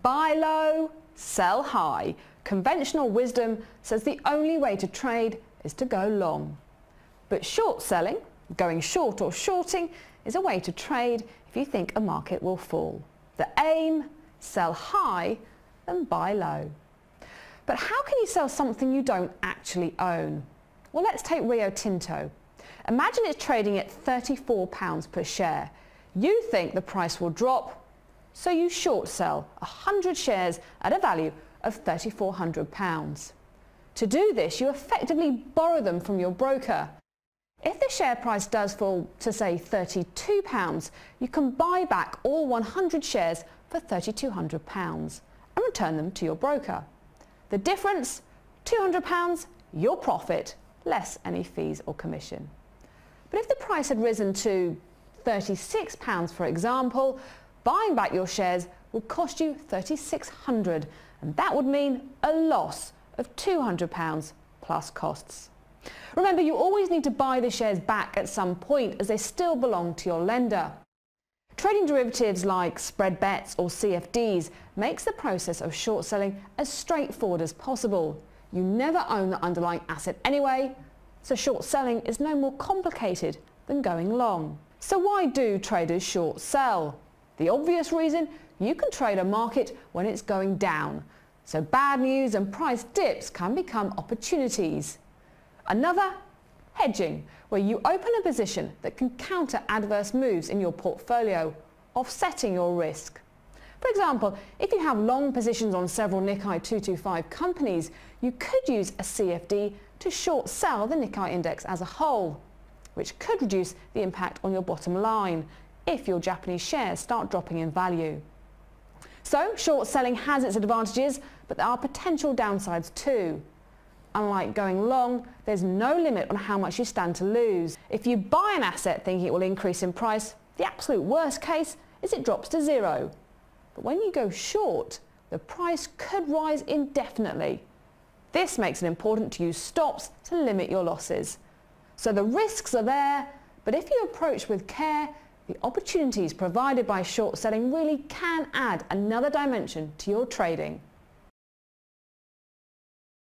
Buy low, sell high. Conventional wisdom says the only way to trade is to go long. But short selling, going short or shorting, is a way to trade if you think a market will fall. The aim, sell high and buy low. But how can you sell something you don't actually own? Well, let's take Rio Tinto. Imagine it's trading at £34 per share. You think the price will drop, so you short sell 100 shares at a value of £3,400. To do this, you effectively borrow them from your broker. If the share price does fall to, say, £32, you can buy back all 100 shares for £3,200 and return them to your broker. The difference, £200, your profit, less any fees or commission. But if the price had risen to £36, for example, buying back your shares would cost you £3,600, and that would mean a loss of £200 plus costs. Remember, you always need to buy the shares back at some point as they still belong to your lender. Trading derivatives like spread bets or CFDs makes the process of short selling as straightforward as possible. You never own the underlying asset anyway, so short selling is no more complicated than going long. So why do traders short sell? The obvious reason: you can trade a market when it's going down, so bad news and price dips can become opportunities. Another, hedging, where you open a position that can counter adverse moves in your portfolio, offsetting your risk. For example, if you have long positions on several Nikkei 225 companies, you could use a CFD to short sell the Nikkei index as a whole, which could reduce the impact on your bottom line if your Japanese shares start dropping in value. So short selling has its advantages, but there are potential downsides too. Unlike going long, there's no limit on how much you stand to lose. If you buy an asset thinking it will increase in price, the absolute worst case is it drops to zero. But when you go short, the price could rise indefinitely. This makes it important to use stops to limit your losses. So the risks are there, but if you approach with care, the opportunities provided by short selling really can add another dimension to your trading.